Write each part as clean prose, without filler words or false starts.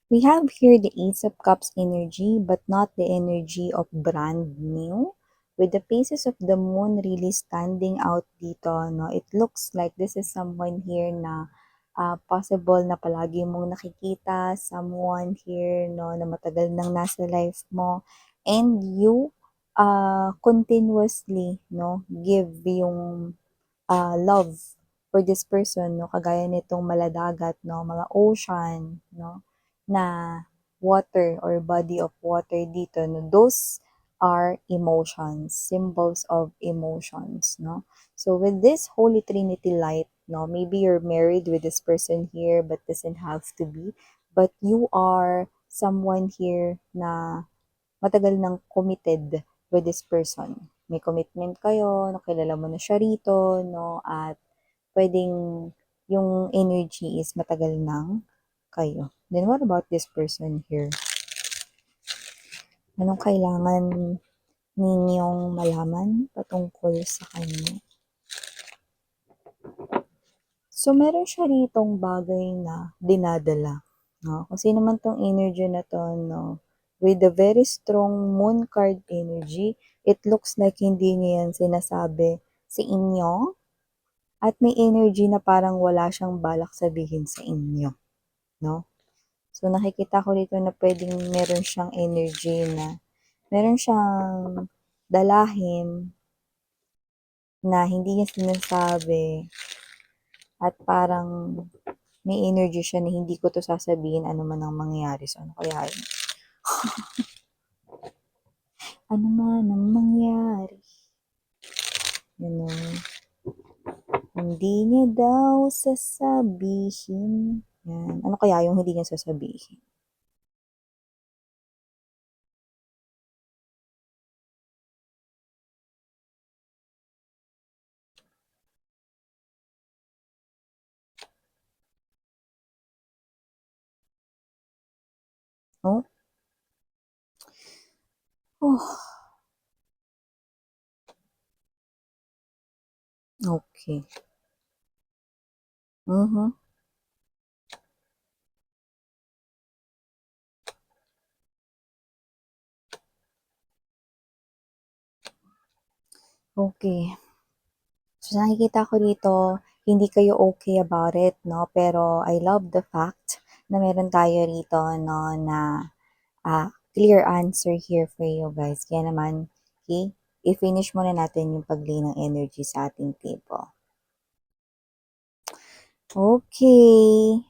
We have here the Ace of Cups energy, but not the energy of brand new. With the phases of the moon really standing out dito, no, it looks like this is someone here na possible na palagi mong nakikita, someone here, no, na matagal nang nasa life mo, and you continuously, no, give yung love for this person, no, kagaya nitong maladagat, no, mga ocean, no, na water or body of water dito, no, those are emotions, symbols of emotions, no. So with this Holy Trinity light, no, maybe you're married with this person here, but doesn't have to be, but you are someone here na matagal nang committed with this person. May commitment kayo, nakilala mo na siya rito, no, at pwedeng yung energy is matagal nang kayo. Then what about this person here? Anong kailangan ninyong malaman patungkol sa kanya? So, meron siya ritong bagay na dinadala. No? Kung sino man tong energy na to, no? With the very strong moon card energy, it looks like hindi niya yan sinasabi sa inyo. At may energy na parang wala siyang balak sabihin sa inyo. No? So, nakikita ko dito na pwedeng meron siyang energy na meron siyang dalahin na hindi niya sinasabi at parang may energy siya na hindi ko to sasabihin ano man ang mangyayari. So, ano kaya yun? Ano man ang mangyari? You know, hindi niya daw sasabihin. Yan. Ano kaya yung hindi niya sasabihin? Oh? Oh, okay. Mhm. Okay. So, nakikita ko dito, hindi kayo okay about it, no? Pero I love the fact na meron tayo rito, no, na clear answer here for you guys. Kaya naman, okay, i-finish muna natin yung pag-lay ng energy sa ating table. Okay.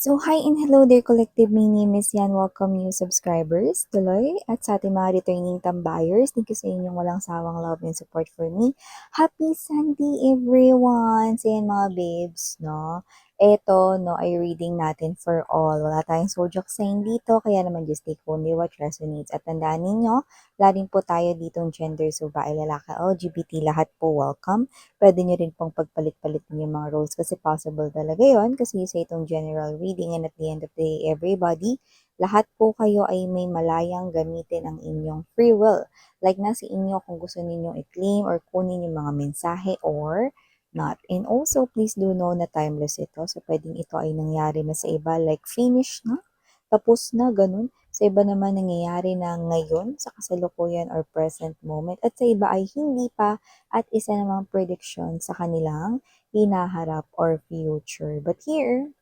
So, hi and hello there, collective. My name is Yan. Welcome new subscribers, tuloy. At sa ating mga returning tambayers, thank you sa inyong walang sawang love and support for me. Happy Sunday, everyone! So, yan mga babes, no? Eto, no, ay reading natin for all. Wala tayong zodiac sign dito, kaya naman just take only what resonates. At tandaan ninyo, laring po tayo ditong gender, so bae, lalaki, LGBT, lahat po welcome. Pwede nyo rin pong pagpalit-palitin yung mga roles kasi possible talaga yon kasi sa itong general reading and at the end of the day, everybody, lahat po kayo ay may malayang gamitin ang inyong free will. Like nasa inyo kung gusto ninyong i-claim or kunin yung mga mensahe or not. And also, please do know na timeless ito. So, pwedeng ito ay nangyari na sa iba like finish na, tapos na, ganun. Sa iba naman nangyayari na ngayon sa kasalukuyan or present moment at sa iba ay hindi pa at isa namang prediction sa kanilang hinaharap or future. But here,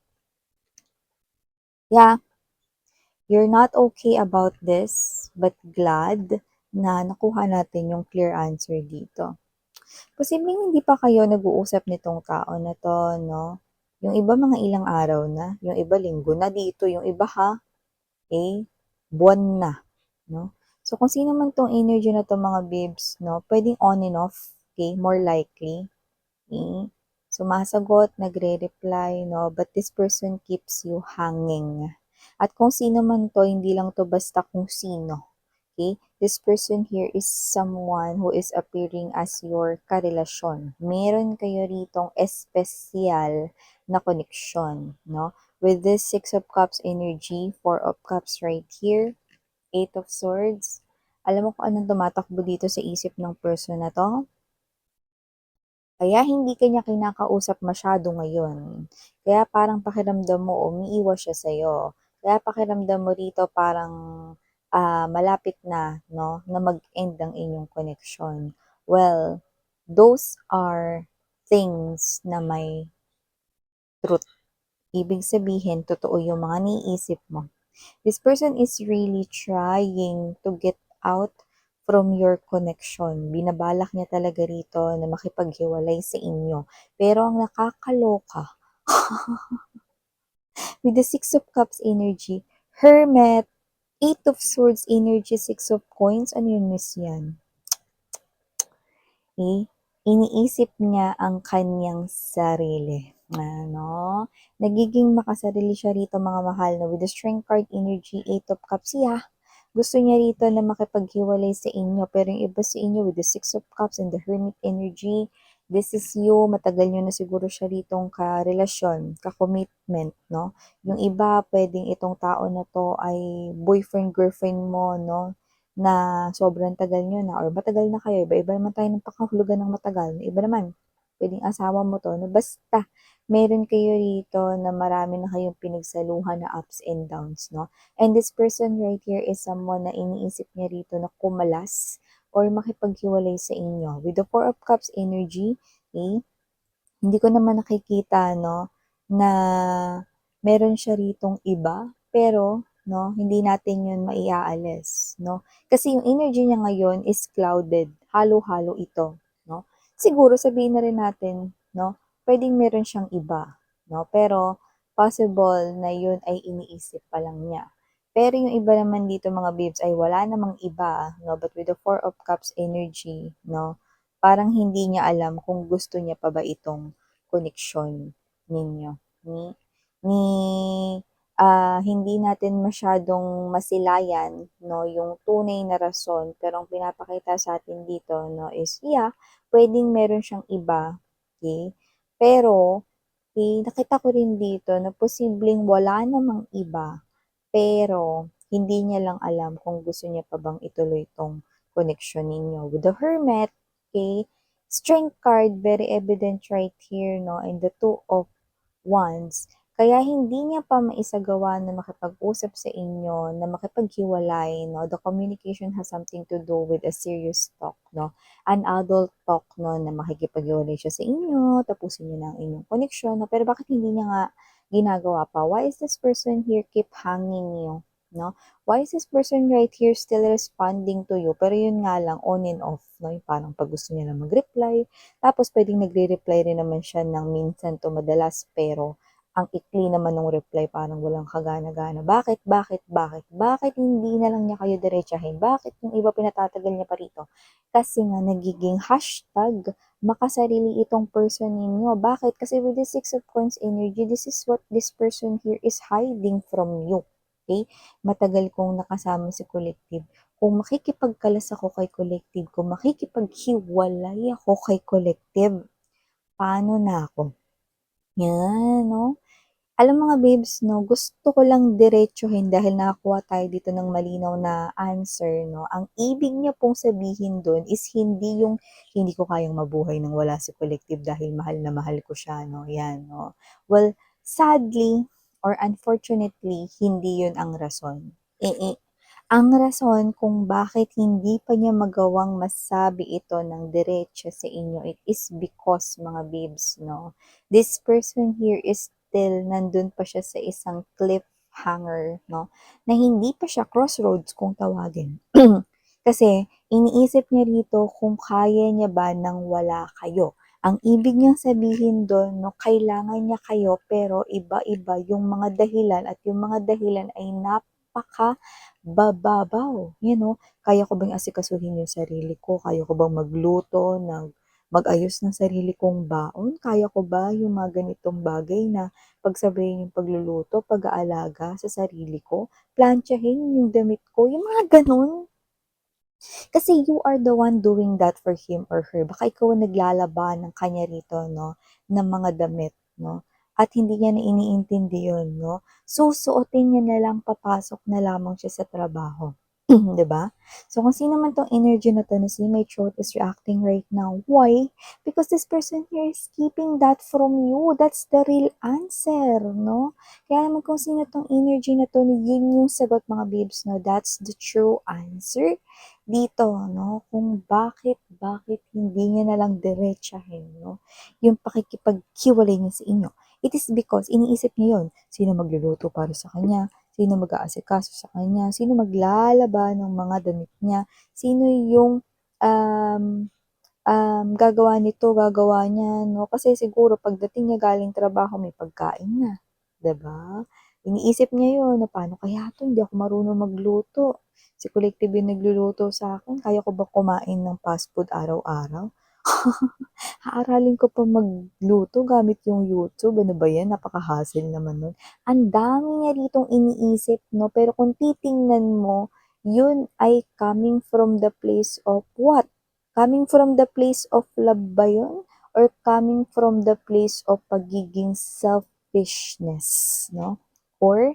yeah, you're not okay about this, but glad na nakuha natin yung clear answer dito. Posibleng hindi pa kayo nag-uusap nitong tao na to, no? Yung iba mga ilang araw na, yung iba linggo na dito, yung iba ha, buwan na, no? So, kung sino man tong energy na to mga babes, no, pwedeng on and off, okay, more likely, sumasagot, nagre-reply, no? But this person keeps you hanging. At kung sino man to, hindi lang to basta kung sino. Okay? This person here is someone who is appearing as your karelasyon. Meron kayo ritong espesyal na connection, no? With this Six of Cups energy, Four of Cups right here, Eight of Swords, Alam mo kung anong tumatakbo dito sa isip ng person na 'to? Kaya hindi ka niya kinakausap masyado ngayon. Kaya parang pakiramdam mo umiiwas siya sa'yo. Kaya pakiramdam mo rito parang, malapit na 'no, na mag-end ang inyong connection. Well, those are things na may truth. Ibig sabihin totoo yung mga naiisip mo. This person is really trying to get out from your connection. Binabalak niya talaga rito na makipaghiwalay sa inyo. Pero ang nakakaloka, with the Six of Cups energy, Hermit, Eight of Swords energy, Six of Coins, ano yun, miss yan? Eh, iniisip niya ang kanyang sarili. Ano? Nagiging makasarili siya rito mga mahal na with the Strength card energy, Eight of Cups. Yeah, gusto niya rito na makipaghiwalay sa inyo. Pero yung iba sa inyo with the Six of Cups and the Hermit energy, this is you. Matagal nyo na siguro siya ritong ka-relasyon, ka-commitment, no? Yung iba, pwedeng itong tao na to ay boyfriend, girlfriend mo, no? Na sobrang tagal niyo na or matagal na kayo, iba-iba naman tayo ng pakahulugan ng matagal, iba naman, puwedeng asawa mo 'to, na basta meron kayo rito na marami na kayong pinagsaluhan na ups and downs 'no. And this person right here is someone na iniisip niya rito na kumalas or makipaghiwalay sa inyo. With the Four of Cups energy, eh, hindi ko naman nakikita 'no, na meron siya ritong iba, pero 'no, hindi natin 'yun maiaalis 'no. Kasi yung energy niya ngayon is clouded, halo-halo ito 'no. Siguro sabihin na rin natin 'no, puwedeng meron siyang iba 'no, pero possible na 'yun ay iniisip pa lang niya. Pero yung iba naman dito mga babes ay wala namang iba 'no, but with the Four of Cups energy 'no, parang hindi niya alam kung gusto niya pa ba itong koneksyon ninyo ni ni hindi natin masyadong masilayan 'no, yung tunay na rason pero ang pinapakita sa atin dito 'no is, yeah, puwedeng meron siyang iba, okey. Pero, nakita ko rin dito na posibleng wala namang iba, pero hindi niya lang alam kung gusto niya pa bang ituloy 'tong connection ninyo. With the Hermit, okey, Strength card, very evident right here 'no, and the Two of Wands. Kaya hindi niya pa maisagawa na makipag-usap sa inyo, na makipaghiwalay 'no. The communication has something to do with a serious talk 'no, an adult talk 'no, na makikipaghiwalay siya sa inyo, tapusin niyo na ang inyong koneksyon 'no. Pero bakit hindi niya nga ginagawa pa? Why is this person here keep hanging you 'no? Why is this person right here still responding to you? Pero yun nga lang, on and off 'no, yung parang 'pag gusto niya lang mag-reply, tapos puwedeng nagre-reply rin naman siya ng minsan to madalas, pero ang ikli naman nung reply parang walang kagana-gana. Bakit, bakit, bakit? Bakit hindi na lang niya kayo diretsahin? Bakit yung iba pinatatagal niya pa rito? Kasi nga nagiging hashtag makasarili itong person ninyo. Bakit? Kasi with the Six of Coins energy, this is what this person here is hiding from you. Okay? Matagal kong nakasama si collective. Kung makikipagkalas ako kay collective, kung makikipaghiwalay ako kay collective, paano na ako? Yan, 'no? Alam mga babes 'no, gusto ko lang diretsuhin dahil nakakuha tayo dito ng malinaw na answer 'no. Ang ibig niya pong sabihin dun is hindi yung hindi ko kayang mabuhay nang wala si collective dahil mahal na mahal ko siya 'no, 'yan 'no. Well, sadly or unfortunately, hindi yun ang rason. Ang rason kung bakit hindi pa niya magawang masabi ito ng diretso sa inyo, it is because mga babes 'no, this person here is still nandun pa siya sa isang cliffhanger 'no, na hindi pa siya crossroads kung tawagin. Kasi iniisip niya rito kung kaya niya ba nang wala kayo. Ang ibig niyang sabihin dun 'no, kailangan niya kayo pero iba-iba yung mga dahilan at yung mga dahilan ay napakabababaw, you know. Kaya ko bang asikasuhin yung sarili ko, kaya ko bang magluto ng mag-ayos ng sarili kong baon, kaya ko ba yung mga ganitong bagay na pagsabayin yung pagluluto, pag-aalaga sa sarili ko, plantsahin yung damit ko, yung mga gano'n. Kasi you are the one doing that for him or her. Baka ikaw ang naglalaba ng kanya rito 'no, ng mga damit 'no, at hindi niya na iniintindi yun 'no. Susuotin niya na lang papasok na lamang siya sa trabaho. 'Di ba? So, kung sino man 'tong energy na 'to na si my throat is reacting right now, why? Because this person here is keeping that from you. That's the real answer, no? Kaya naman kung sino 'tong energy na 'to, yun yung sagot mga babes, no? That's the true answer dito, no? Kung bakit hindi niya na lang diretsahin, no? Yung pakikipaghiwalay niya sa inyo. It is because iniisip niya yun, sino magluluto para sa kanya, sino mag-aasikaso sa kanya, sino maglalaba ng mga damit niya, sino yung um, gagawa nito, gagawa niyan, 'no? Kasi siguro pagdating niya galing trabaho may pagkain na, 'di ba? Iniisip niya 'yun na paano kaya 'to, hindi ako marunong magluto. Si Collective yung nagluluto sa akin, kaya ko ba kumain ng fast food araw-araw? Aaralin ko pa magluto gamit yung YouTube, ano ba 'yan, napaka-hassle naman nun. Ang dami niya ditong iniisip 'no, pero kung titingnan mo, yun ay coming from the place of what? Coming from the place of love ba yun? Or coming from the place of pagiging selfishness, 'no? Or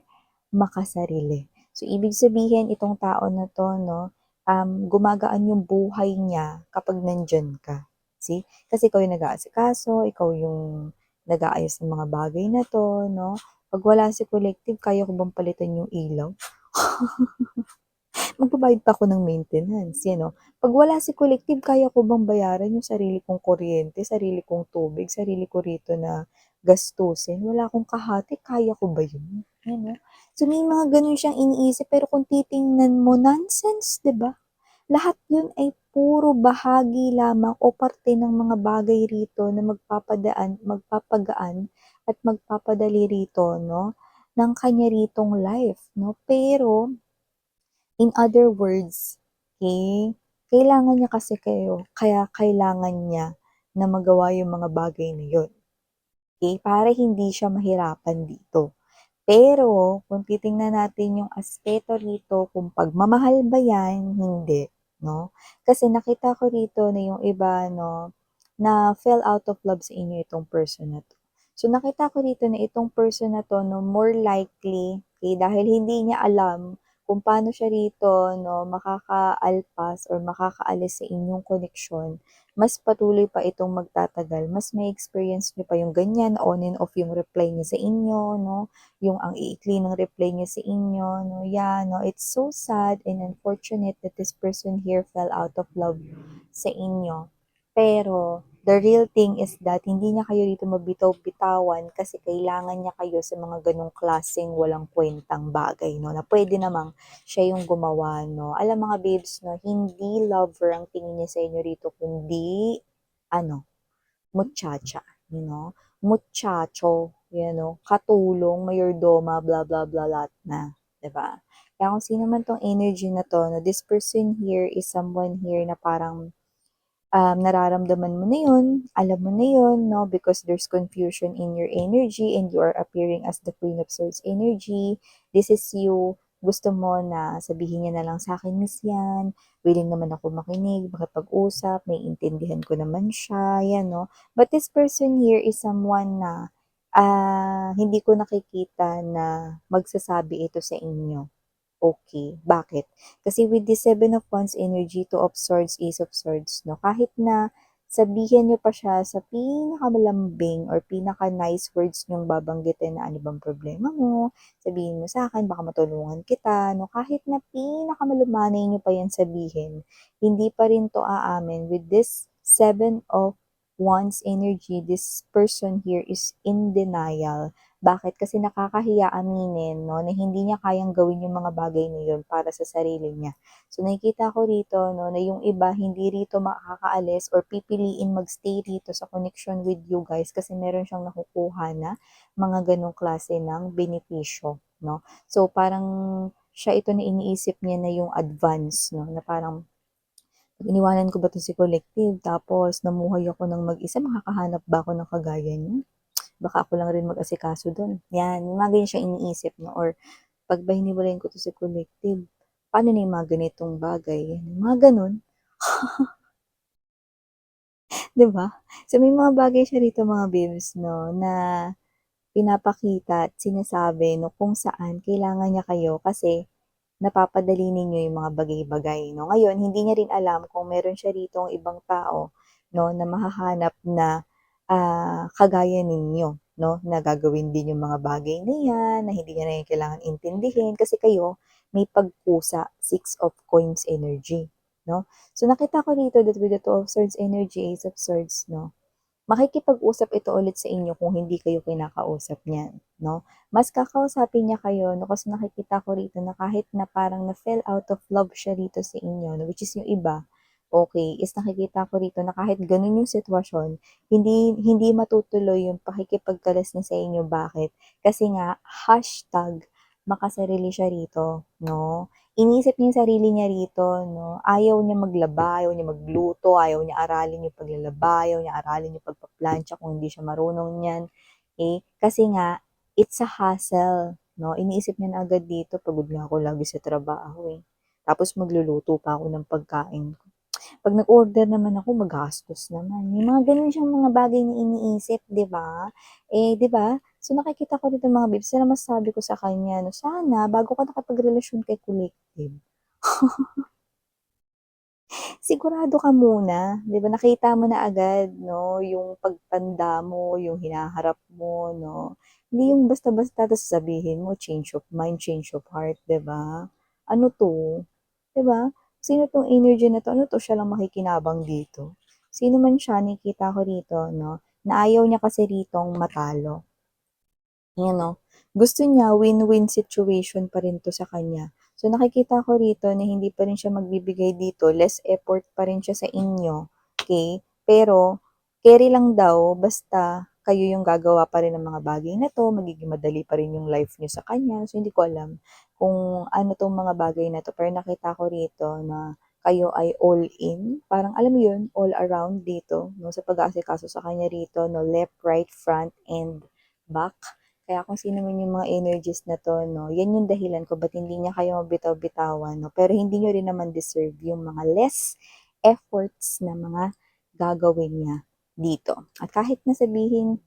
makasarili. So, ibig sabihin itong tao na 'to 'no, gumagaan yung buhay niya kapag nandiyan ka. See? Kasi ikaw yung nag-aasikaso, ikaw yung nag-aayos ng mga bagay na 'to 'no. 'Pag wala si Collective, kaya ko bang palitan yung ilaw? Magbabayad pa ako ng maintenance, 'yan 'no. 'Pag wala si Collective, kaya ko bang bayaran yung sarili kong kuryente, sarili kong tubig, sarili ko rito na gastusin? Wala akong kahati, kaya ko ba yun? 'Yan 'no. So, may mga gano'n siyang iniisip, pero kung titingnan mo, nonsense, 'di ba? Lahat yun ay puro bahagi lamang o parte ng mga bagay rito na magpapagaan at magpapadali rito 'no, ng kanya ritong life 'no. Pero in other words, okey, kailangan niya kasi kayo, kaya kailangan niya na magawa yung mga bagay na yun, okey, para hindi siya mahirapan dito. Pero kung titingnan natin yung aspeto rito kung pagmamahal ba yan, hindi, 'no? Kasi nakita ko rito na yung iba 'no, na fell out of love sa inyo itong person na 'to. So nakita ko dito na itong person na 'to 'no, more likely, eh, dahil hindi niya alam kung paano siya rito 'no, makakaalpas or makakaalis sa inyong koneksyon, mas patuloy pa itong magtatagal, mas may experience niyo pa yung ganyan, on and off yung reply niya sa inyo 'no, yung ang iikli ng reply niya sa inyo 'no. Yeah, 'no, it's so sad and unfortunate that this person here fell out of love sa inyo. Pero the real thing is that hindi niya kayo dito mabitaw-bitawan kasi kailangan niya kayo sa mga gano'ng klaseng walang kuwentang bagay 'no, na puwede namang siya yung gumawa 'no. Alam mga babes 'no, hindi lover ang tingin niya sa inyo rito kundi ano, muchacha, you know, muchacho, you know, katulong, mayordoma, blah, blah, blah, lahat na, 'di ba? Kaya kung sino man 'tong energy na 'to, no, this person here is someone here na parang nararamdaman mo na yun, alam mo na yun, no? Because there's confusion in your energy and you are appearing as the Queen of Swords energy. This is you. Gusto mo na sabihin niya na lang sa akin, Miss Yan, willing naman ako makinig, makipag-usap, may intindihan ko naman siya, yan, no? But this person here is someone na hindi ko nakikita na magsasabi ito sa inyo. Okay, bakit? Kasi with the Seven of Wands energy, Two of Swords, Ace of Swords 'no, kahit na sabihin niyo pa siya sa pinakamalambing or pinaka-nice words niyong babanggitin na, "Ano bang problema mo? Sabihin mo sa'kin baka matulungan kita." 'No, kahit na pinakamalumanay niyo pa 'yan sabihin, hindi pa rin 'to aamin. With this Seven of Wands energy, this person here is in denial. Bakit? Kasi nakakahiya aminin 'no, na hindi niya kayang gawin yung mga bagay na yun para sa sarili niya. So, nakikita ko rito 'no, na yung iba hindi rito makakaalis or pipiliin mag-stay rito sa connection with you guys kasi meron siyang nakukuha na mga gano'ng klase ng benepisyo 'no. So, parang siya ito na iniisip niya na yung advance 'no, na parang, "Pag iniwanan ko ba 'to si Collective tapos namuhay ako ng mag-isa, makakahanap ba ako ng kagaya niya? Baka ako lang rin mag-asikaso dun." 'Yan, yung mga ganyan siyang iniisip 'no, or 'pag ba hiniwalayan ko 'to sa Collective, paano na yung mga ganitong bagay, yung mga gano'n, 'di ba? So, may mga bagay siya rito mga babes 'no, na pinapakita at sinasabi 'no, kung saan kailangan niya kayo kasi napapadali ninyo yung mga bagay-bagay, 'no. Ngayon hindi niya rin alam kung meron siya ritong ibang tao, 'no, na mahahanap na, kagaya ninyo, 'no, na gagawin din yung mga bagay na 'yan, na hindi niya na 'yan kailangan intindihin kasi kayo may pagkusa, Six of Coins energy, 'no. So nakita ko dito that with the Two of Swords energy, Ace of Swords, 'no, makikipag-usap ito ulit sa inyo kung hindi kayo kinakausap niyan, 'no. Mas kakausapin niya kayo 'no, kasi nakikita ko rito na kahit na parang na-fell out of love siya rito sa inyo 'no, which is yung iba, okay is nakikita ko rito na kahit gano'n yung sitwasyon, hindi hindi matutuloy yung pakikipagkalas niya sa inyo. Bakit? Kasi nga hashtag makasarili siya rito 'no. Iniisip niya yung sarili niya rito 'no, ayaw niya maglaba, ayaw niya magluto, ayaw niya aralin yung paglalaba, ayaw niya aralin yung pagpaplantsa kung hindi siya marunong niyan, eh, kasi nga it's a hassle 'no. Iniisip niya na agad dito, "Pagod nga ako lagi sa trabaho, eh, tapos magluluto pa ako ng pagkain ko. 'Pag nag-order naman ako magastos naman." May mga gano'n siyang mga bagay na iniisip, 'di ba? Eh, 'di ba? So, nakikita ko dito mga babes, na masasabi ko sa kanya 'no, sana bago ka nakipagrelasyon kay collective, sigurado ka muna, 'di ba? Nakita mo na agad 'no, yung pagtanda mo, yung hinaharap mo 'no. Hindi yung basta-basta tapos sasabihin mo change of mind, change of heart, 'di ba? Ano 'to, 'di ba? Sino 'tong energy na 'to? Ano 'to, siya lang makikinabang dito? Sino man siya nakikita ko rito 'no, na ayaw niya kasi ritong matalo. Ayan 'no, gusto niya win-win situation pa rin 'to sa kanya. So, nakikita ko rito na hindi pa rin siya magbibigay dito, less effort pa rin siya sa inyo, okay. Pero keri lang daw basta kayo yung gagawa pa rin ng mga bagay na 'to, magiging madali pa rin yung life niyo sa kanya. So, hindi ko alam kung ano 'tong mga bagay na 'to, pero nakita ko rito na kayo ay all in, parang alam mo yun, all around dito 'no, sa pag-aasikaso sa kanya rito 'no, left, right, front, and back. Kaya kung sino man yung mga energies na 'to 'no, yan yung dahilan kung ba't hindi niya kayo mabitaw-bitawan 'no, pero hindi niyo rin naman deserve yung mga less efforts na mga gagawin niya dito. At kahit na sabihin,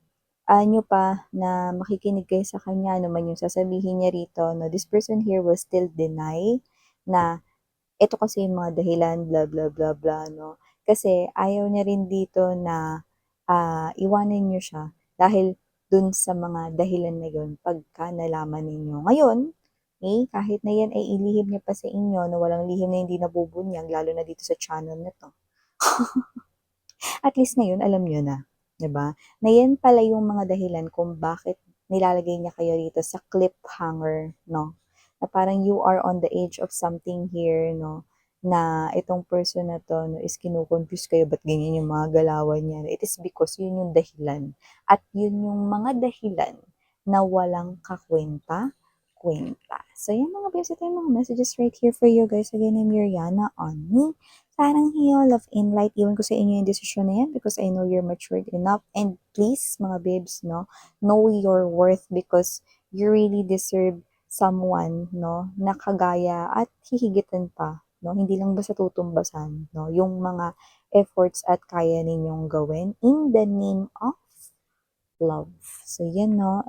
niyo pa na makikinig kayo sa kanya, ano man yung sasabihin niya rito 'no, this person here will still deny na eto kasi yung mga dahilan, bla bla bla bla 'no. Kasi ayaw niya rin dito na, iwanan niyo siya dahil dun sa mga dahilan na yun pagka nalaman ninyo. Ngayon, eh, kahit na yan ay ilihim niya pa sa inyo na walang lihim na hindi nabubunyag lalo na dito sa channel na 'to, at least ngayon alam niyo na, 'di ba? Na yan pala yung mga dahilan kung bakit nilalagay niya kayo rito sa cliffhanger 'no, na parang you are on the edge of something here 'no, na itong person na 'to 'no is kino-confuse kayo ba't ganyan yung mga galawan niya. It is because yun yung dahilan at yun yung mga dahilan na walang kakuwenta-kuwenta. So yan mga babes, ito yung mga messages right here for you guys. Again, I'm Yuriana on me. Parang Heal, Love and Light, iwan ko sa inyo yung desisyon na yan because I know you're matured enough. And please, mga babes, no, know your worth because you really deserve someone, no, na kagaya at hihigitan pa, no, hindi lang basta tutumbasan, no, yung mga efforts at kaya ninyong gawin in the name of love. So, yan, no,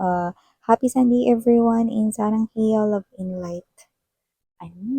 happy Sunday everyone and sarang Heal, Love and Light. Ayun.